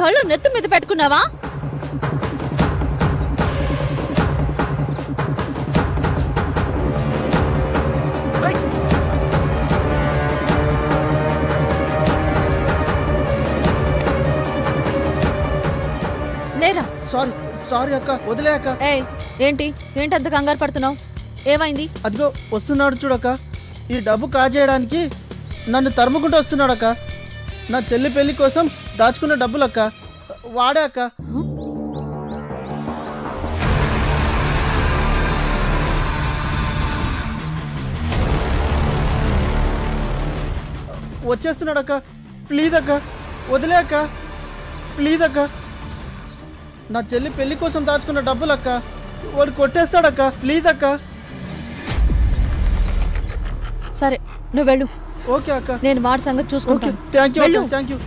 కళ్ళు నెత్తి మీద పెట్టుకున్నావా? లేరా? సారీ అక్క, వదిలే అక్క. ఏంటి అంత కంగారు పడుతున్నావు? ఏమైంది? అదిగో వస్తున్నాడు చూడక్క. ఈ డబ్బు కాజేయడానికి నన్ను తరుముకుంటూ వస్తున్నాడక్క. నా చెల్లి పెళ్లి కోసం దాచుకున్న డబ్బులక్క, వాడే అక్క. వచ్చేస్తున్నాడక్క. ప్లీజ్ అక్క, వదిలే అక్క. ప్లీజ్ అక్క, నా చెల్లి పెళ్లి కోసం దాచుకున్న డబ్బులక్క, వాడు కొట్టేస్తాడక్క. ప్లీజ్ అక్క. సరే నువ్వు వెళ్ళు. ఓకే అక్క, నేను వాడి సంగతి చూసుకుంటాను. Thank you.